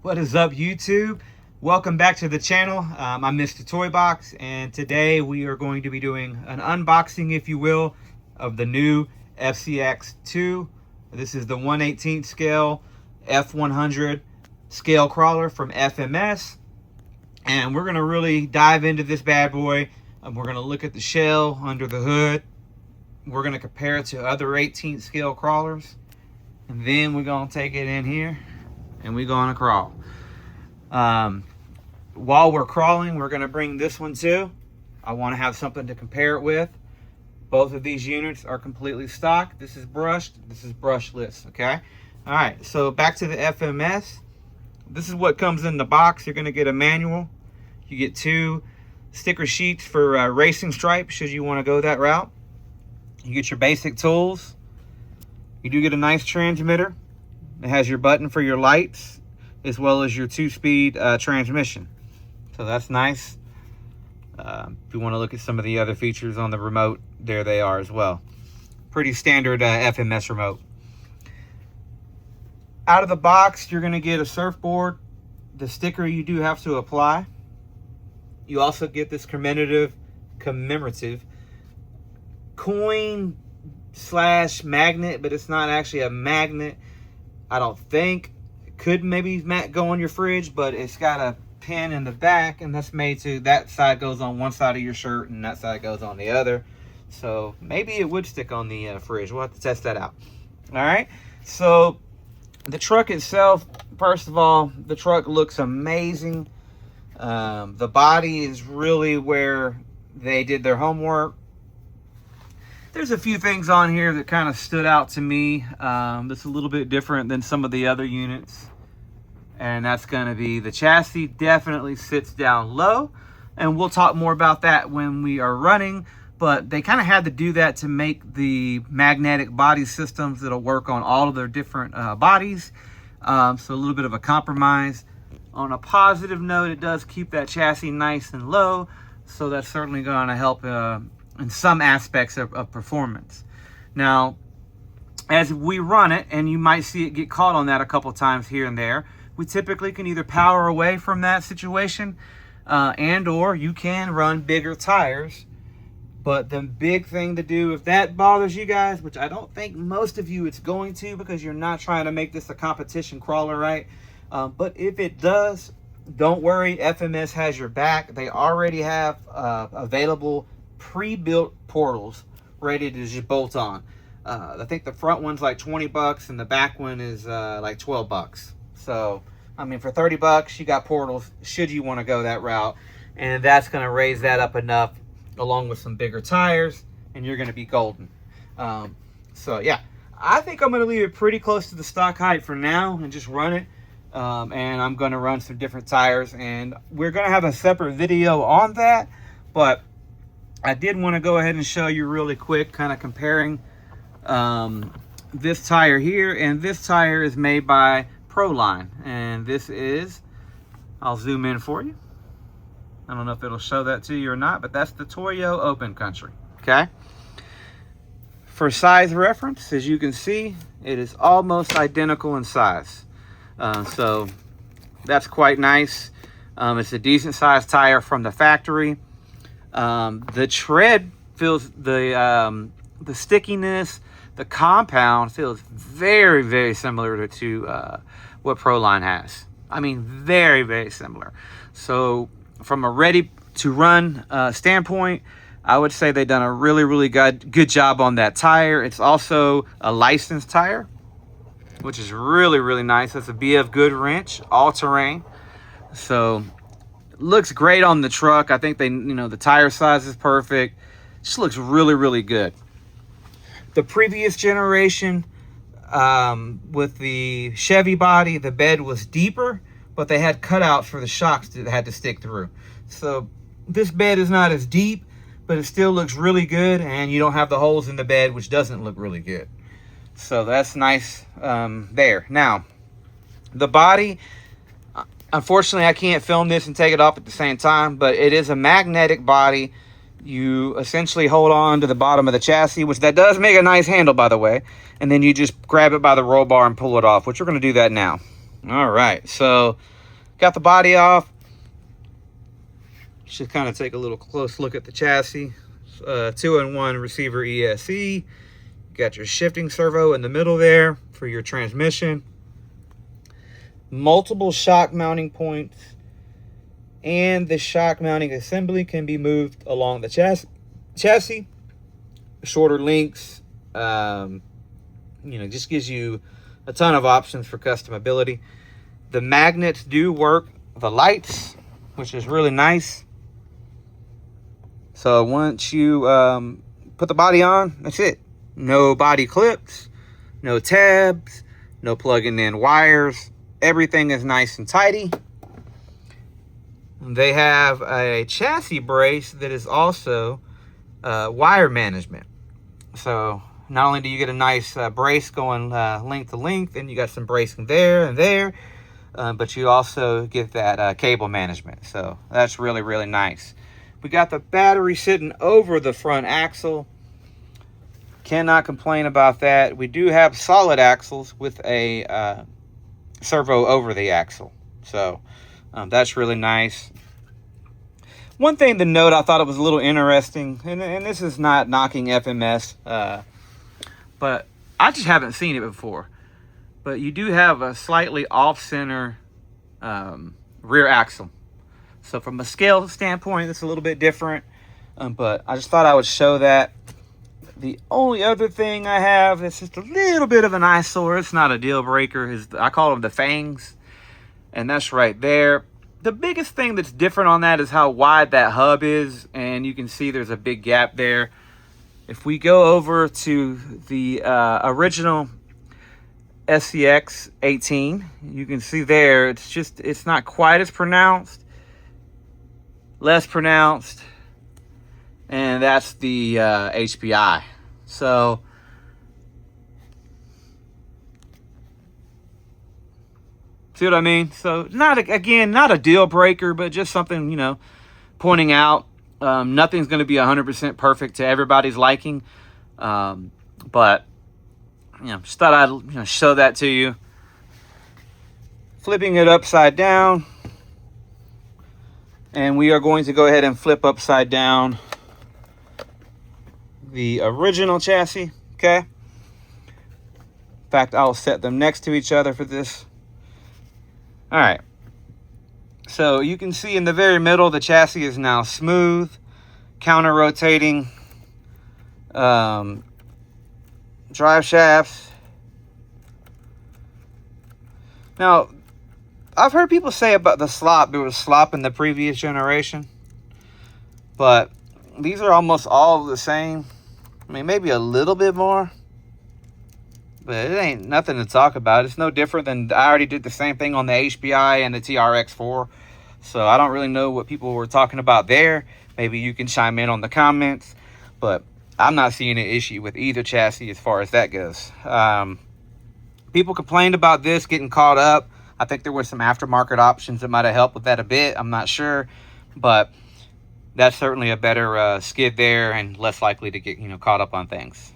What is up, YouTube? Welcome back to the channel. I'm Mr. Toy Box, and today we are going to be doing an unboxing, if you will, of the new FCX2. This is the 1/18 scale F-100 scale crawler from FMS, and we're going to really dive into this bad boy. We're going to look at the shell under the hood. We're going to compare it to other 18th scale crawlers, and then we're going to take it in here and we're going to crawl. While we're crawling, we're going to bring this one too. I want to have something to compare it with. Both of these units are completely stock. This is brushed, this is brushless, okay? All right, so back to the FMS. This is what comes in the box. You're going to get a manual. You get 2 sticker sheets for racing stripes, should you want to go that route. You get your basic tools. You do get a nice transmitter. It has your button for your lights, as well as your 2-speed transmission. So that's nice. If you want to look at some of the other features on the remote, there they are as well. Pretty standard FMS remote. Out of the box, you're going to get a surfboard. The sticker you do have to apply. You also get this commemorative coin / magnet, but it's not actually a magnet. I don't think. It could maybe go on your fridge, but it's got a pin in the back, and that's made to, that side goes on one side of your shirt and that side goes on the other. So maybe it would stick on the fridge. We'll have to test that out. All right, so the truck itself, first of all, the truck looks amazing. The body is really where they did their homework. There's a few things on here that kind of stood out to me. That's a little bit different than some of the other units. And that's going to be the chassis definitely sits down low. And we'll talk more about that when we are running. But they kind of had to do that to make the magnetic body systems that'll work on all of their different bodies. So a little bit of a compromise. On a positive note, it does keep that chassis nice and low. So that's certainly going to help in some aspects of performance. Now, as we run it, and you might see it get caught on that a couple times here and there, we typically can either power away from that situation and or you can run bigger tires. But the big thing to do, if that bothers you guys, which I don't think most of you it's going to, because you're not trying to make this a competition crawler, right? But if it does, don't worry, FMS has your back. They already have available pre-built portals ready to just bolt on. I think the front one's like 20 bucks and the back one is like 12 bucks. So, I mean, for 30 bucks, you got portals should you want to go that route. And that's going to raise that up enough along with some bigger tires, and you're going to be golden. So, yeah, I think I'm going to leave it pretty close to the stock height for now and just run it. And I'm going to run some different tires, and we're going to have a separate video on that. But I did want to go ahead and show you really quick, kind of comparing this tire here, and this tire is made by Proline, and this is, I'll zoom in for you. I don't know if it'll show that to you or not, but that's the Toyo Open Country, okay? For size reference, as you can see, it is almost identical in size. So that's quite nice. It's a decent sized tire from the factory. The tread feels, the stickiness, the compound feels very, very similar to what Proline has. I mean, very, very similar. So from a ready to run standpoint, I would say they've done a really, really good job on that tire. It's also a licensed tire, which is really, really nice. That's a BF Good wrench, all terrain. So looks great on the truck. I think they, the tire size is perfect. Just looks really, really good. The previous generation with the Chevy body, the bed was deeper, but they had cutouts for the shocks that had to stick through. So this bed is not as deep, but it still looks really good, and you don't have the holes in the bed, which doesn't look really good. So that's nice there. Now, the body, unfortunately, I can't film this and take it off at the same time, but it is a magnetic body. You essentially hold on to the bottom of the chassis, which that does make a nice handle, by the way, and then you just grab it by the roll bar and pull it off, which we're going to do that now. All right, so got the body off. Should kind of take a little close look at the chassis. 2-in-1 receiver ESC. Got your shifting servo in the middle there for your transmission. Multiple shock mounting points, and the shock mounting assembly can be moved along the chassis. Shorter links, just gives you a ton of options for customability. The magnets do work the lights, which is really nice. So once you put the body on, that's it. No body clips, no tabs, no plugging in wires. Everything is nice and tidy. They have a chassis brace that is also wire management. So not only do you get a nice brace going length to length, and you got some bracing there and there, but you also get that cable management. So that's really, really nice. We got the battery sitting over the front axle. Cannot complain about that. We do have solid axles with a servo over the axle. So that's really nice. One thing to note, I thought it was a little interesting, and this is not knocking FMS, but I just haven't seen it before. But you do have a slightly off-center rear axle. So from a scale standpoint, it's a little bit different, but I just thought I would show that. The only other thing I have that's just a little bit of an eyesore, it's not a deal breaker, is I call them the fangs, and that's right there. The biggest thing that's different on that is how wide that hub is, and you can see there's a big gap there. If we go over to the original FCX18, you can see there, it's not quite as pronounced, less pronounced, and that's the HPI. So see what I mean? So not a deal breaker, but just something, pointing out. Nothing's going to be 100% perfect to everybody's liking, but just thought I'd show that to you. Flipping it upside down, and we are going to go ahead and flip upside down the original chassis. Okay. In fact, I'll set them next to each other for this. All right. So you can see in the very middle, the chassis is now smooth, counter rotating drive shafts. Now, I've heard people say about the slop, there was slop in the previous generation, but these are almost all the same. I mean, maybe a little bit more, but it ain't nothing to talk about. It's no different than, I already did the same thing on the HBI and the TRX4. So I don't really know what people were talking about there. Maybe you can chime in on the comments, but I'm not seeing an issue with either chassis as far as that goes. People complained about this getting caught up. I think there were some aftermarket options that might have helped with that a bit. I'm not sure, but that's certainly a better skid there and less likely to get caught up on things.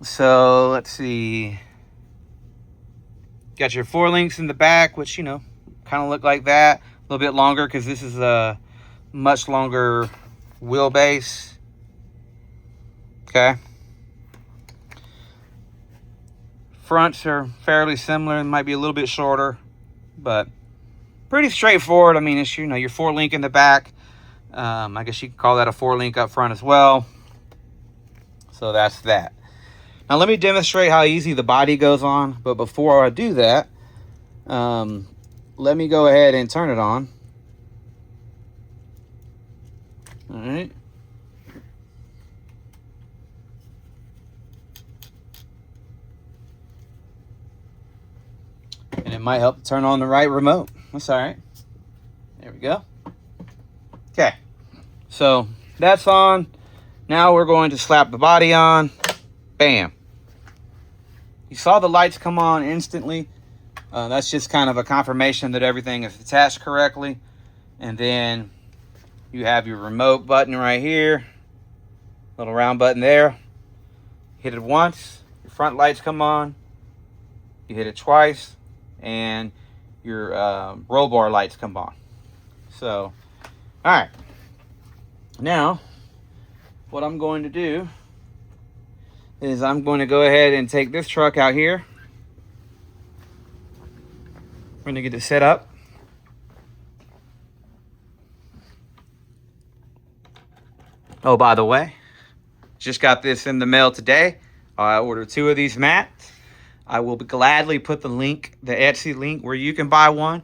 So let's see. Got your 4 links in the back, which kind of look like that. A little bit longer because this is a much longer wheelbase. Okay. Fronts are fairly similar and might be a little bit shorter, but pretty straightforward. I mean, it's your 4-link in the back. I guess you could call that a 4-link up front as well. So that's that. Now let me demonstrate how easy the body goes on. But before I do that, let me go ahead and turn it on. All right. And it might help to turn on the right remote. That's all right. There we go. Okay. So that's on. Now we're going to slap the body on. Bam. You saw the lights come on instantly. That's just kind of a confirmation that everything is attached correctly. And then you have your remote button right here. Little round button there. Hit it once. Your front lights come on. You hit it twice, and your roll bar lights come on. So, all right. Now, what I'm going to do is I'm going to go ahead and take this truck out here. We're going to get it set up. Oh, by the way, just got this in the mail today. I ordered 2 of these mats. I will gladly put the link, the Etsy link, where you can buy one.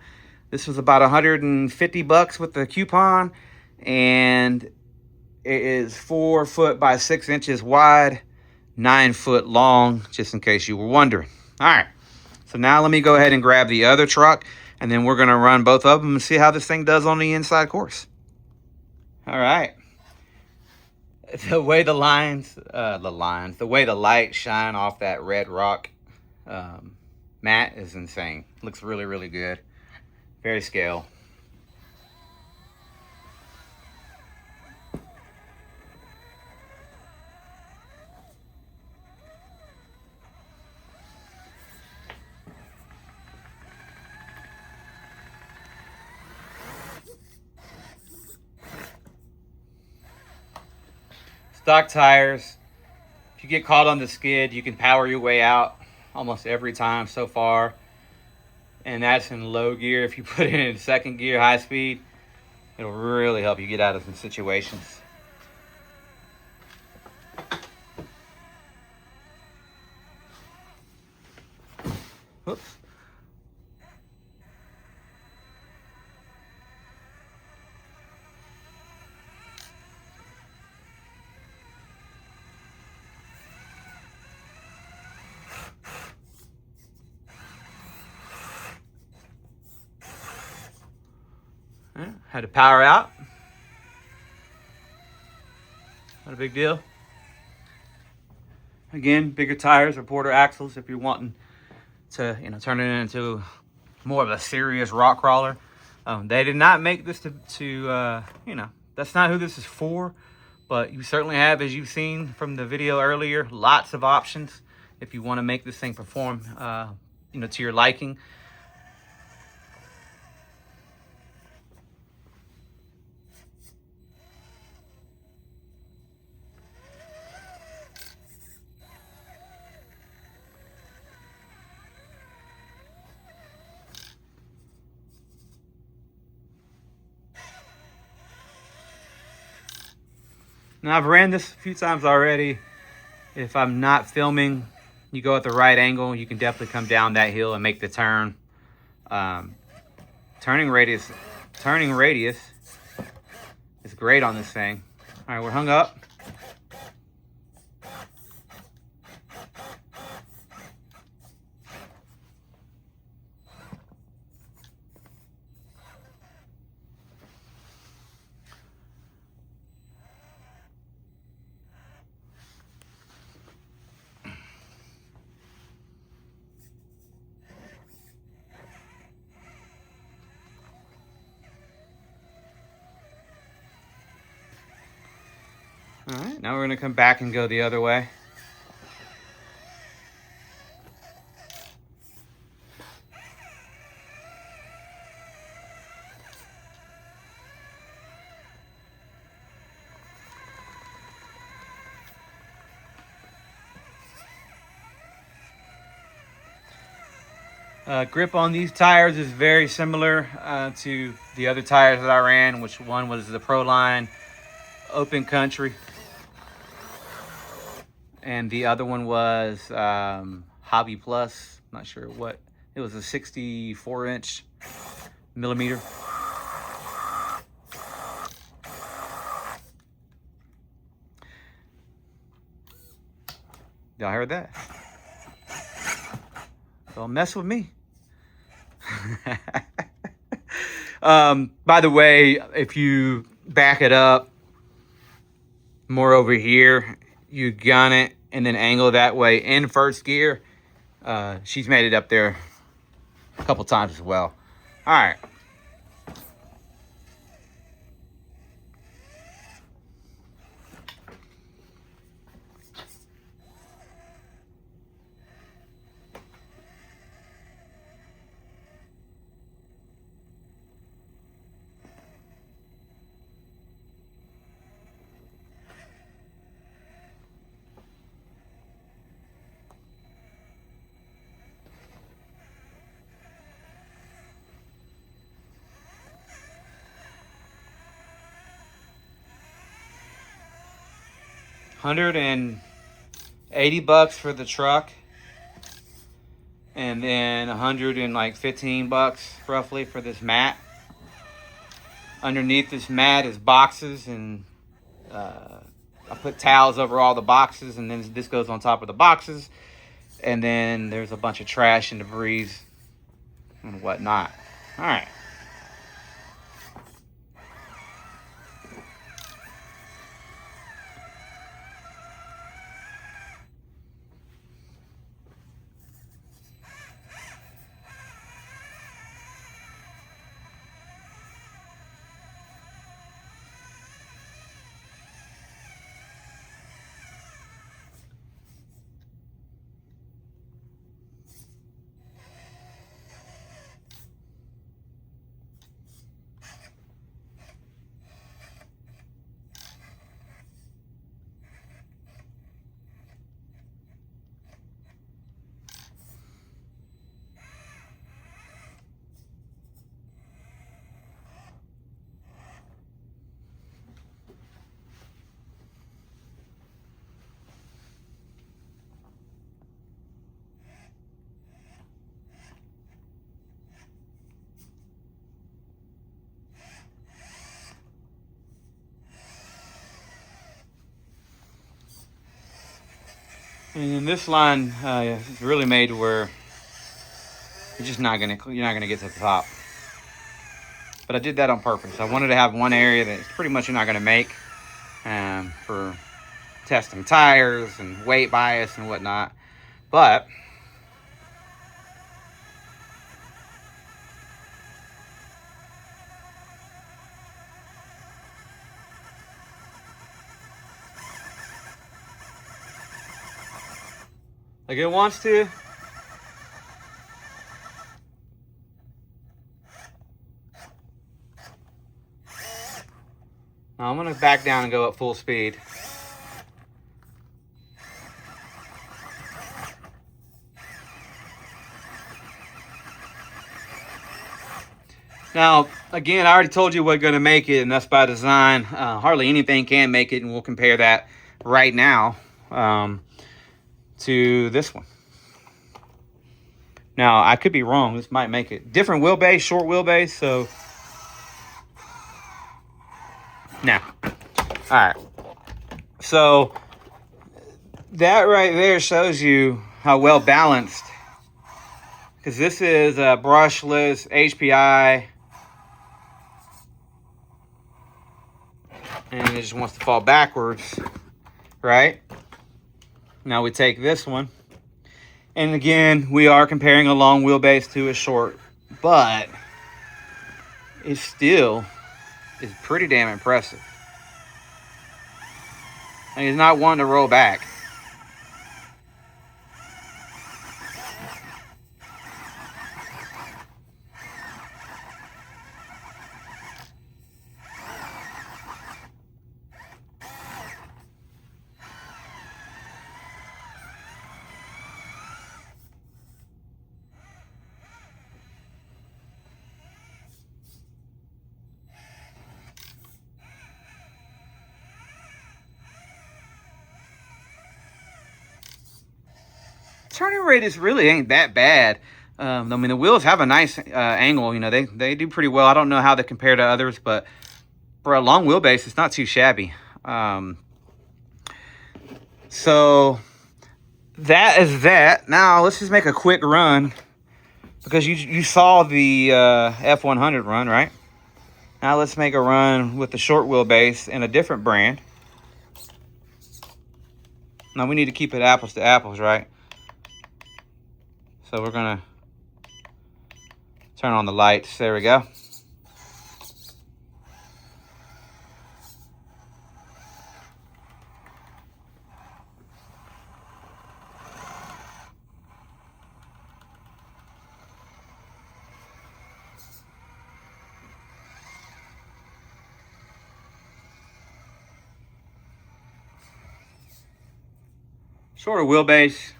This was about $150 with the coupon, and it is 4 foot by 6 inches wide, 9 foot long, just in case you were wondering. All right, so now let me go ahead and grab the other truck, and then we're going to run both of them and see how this thing does on the inside course. All right. The way the way the light shine off that red rock mat is insane. Looks really, really good. Very scale. Stock tires. If you get caught on the skid, you can power your way out almost every time so far. And that's in low gear. If you put it in second gear, high speed, it'll really help you get out of some situations. Whoops. Had to power out. Not a big deal. Again, bigger tires or quarter axles if you're wanting to, turn it into more of a serious rock crawler. They did not make this to that's not who this is for. But you certainly have, as you've seen from the video earlier, lots of options if you want to make this thing perform, to your liking. Now, I've ran this a few times already. If I'm not filming, you go at the right angle, you can definitely come down that hill and make the turn. Turning radius is great on this thing. All right, we're hung up. All right, now we're going to come back and go the other way. Grip on these tires is very similar to the other tires that I ran, which one was the Proline Open Country, and the other one was Hobby Plus. Not sure what. It was a 64-inch millimeter. Y'all heard that? Don't mess with me. By the way, if you back it up more over here, you gun it and then angle that way in first gear. She's made it up there a couple times as well. All right. $180 for the truck, and then $115 roughly for this mat. Underneath this mat is boxes, and I put towels over all the boxes, and then this goes on top of the boxes, and then there's a bunch of trash and debris and whatnot. All right. And then this line is really made to where you're not gonna get to the top. But I did that on purpose. I wanted to have one area that pretty much you're not gonna make for testing tires and weight bias and whatnot. But like it wants to. Now I'm gonna back down and go at full speed. Now, again, I already told you what's gonna make it, and that's by design. Hardly anything can make it, and we'll compare that right now to this one. Now, I could be wrong. This might make it. Different wheelbase, short wheelbase, so. Now, all right. So, that right there shows you how well balanced. Because this is a brushless HPI. And it just wants to fall backwards, right? Now we take this one. And again, we are comparing a long wheelbase to a short, but it still is pretty damn impressive. And he's not wanting to roll back. Turning radius really ain't that bad. I mean, the wheels have a nice angle. You know, they do pretty well. I don't know how they compare to others, but for a long wheelbase, it's not too shabby. So that is that. Now let's just make a quick run, because you saw the F-100 run, right? Now let's make a run with the short wheelbase in a different brand. Now we need to keep it apples to apples, right? So we're gonna turn on the lights. There we go. Shorter wheelbase.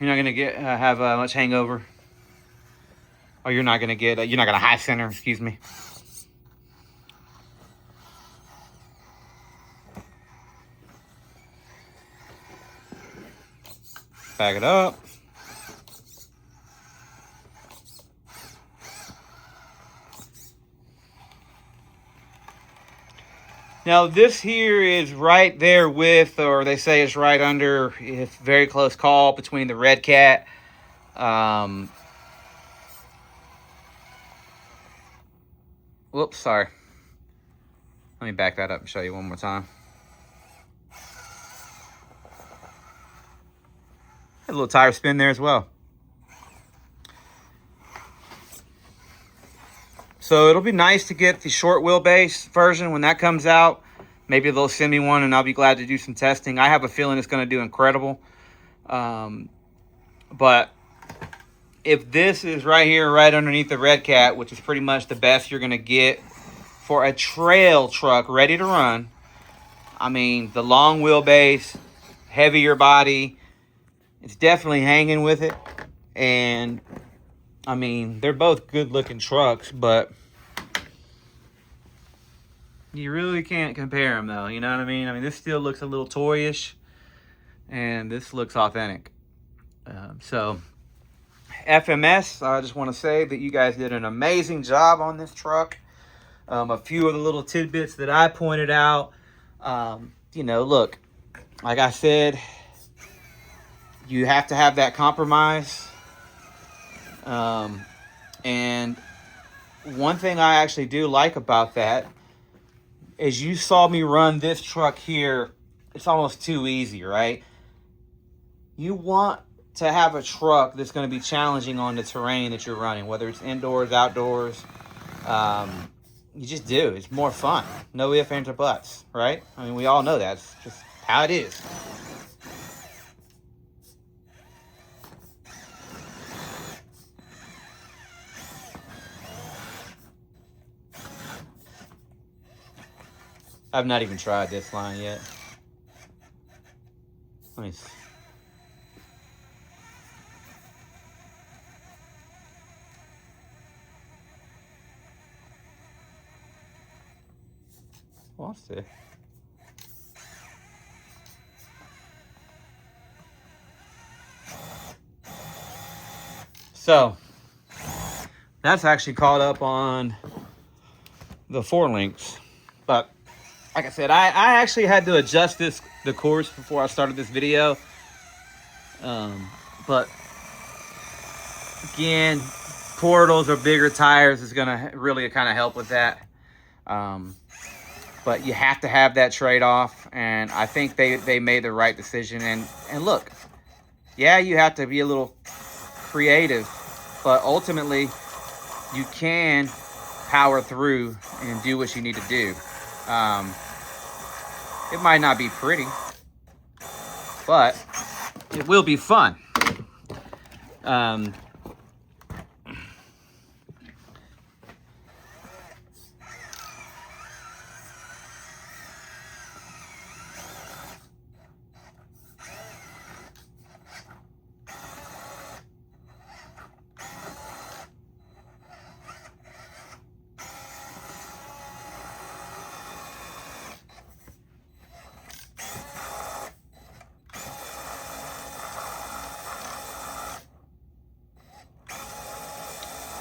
You're not gonna get have much hangover, or you're not gonna get you're not gonna high center. Excuse me. Back it up. Now this here is right there with, or they say it's right under, it's very close call between the Red Cat. Whoops, sorry. Let me back that up and show you one more time. A little tire spin there as well. So it'll be nice to get the short wheelbase version when that comes out. Maybe they'll send me one and I'll be glad to do some testing. I have a feeling it's going to do incredible. But if this is right here, right underneath the Red Cat, which is pretty much the best you're going to get for a trail truck ready to run. I mean, the long wheelbase, heavier body, it's definitely hanging with it. And I mean, they're both good looking trucks, but you really can't compare them though. You know what I mean? I mean, this still looks a little toyish and this looks authentic. So FMS, I just want to say that you guys did an amazing job on this truck. A few of the little tidbits that I pointed out, you know, look, like I said, you have to have that compromise. And one thing I actually do like about that is you saw me run this truck here. It's almost too easy, right? You want to have a truck that's going to be challenging on the terrain that you're running, whether it's indoors, outdoors. You just do. It's more fun. No ifs, ands, or buts, right? I mean, we all know that. It's just how it is. I've not even tried this line yet. Let me see. Lost it. So that's actually caught up on the 4 links, but like I said, I actually had to adjust the course before I started this video. But again, portals or bigger tires is gonna really kind of help with that. But you have to have that trade-off, and I think they made the right decision. And look, yeah, you have to be a little creative, but ultimately you can power through and do what you need to do. It might not be pretty, but it will be fun.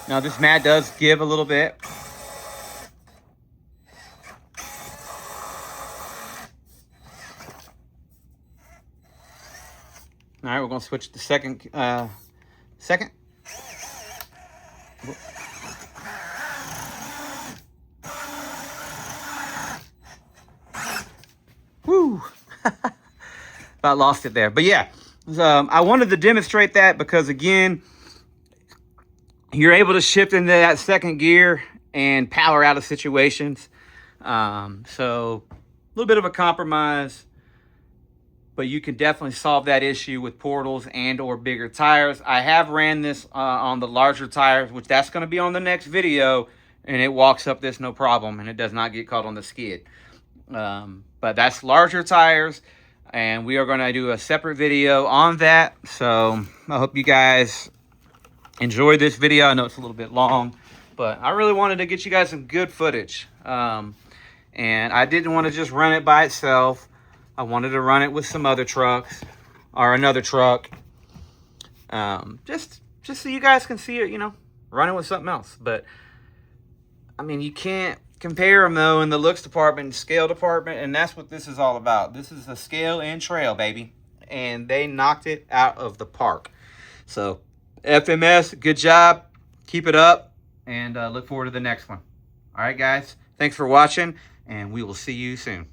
Now this mat does give a little bit. All right, we're gonna switch to second. Woo! About lost it there, but yeah, I wanted to demonstrate that because again, you're able to shift into that second gear and power out of situations. So a little bit of a compromise, but you can definitely solve that issue with portals and or bigger tires. I have ran this on the larger tires, which that's going to be on the next video, and it walks up this no problem, and it does not get caught on the skid. But that's larger tires, and we are going to do a separate video on that. So I hope you guys enjoyed this video. I know it's a little bit long, but I really wanted to get you guys some good footage. And I didn't want to just run it by itself. I wanted to run it with some other trucks or another truck. Just so you guys can see it, you know, running with something else. But I mean, you can't compare them though in the looks department and scale department, and that's what this is all about. This is the scale and trail, baby, and they knocked it out of the park. So FMS, good job, keep it up, and look forward to the next one. All right, guys, thanks for watching, and we will see you soon.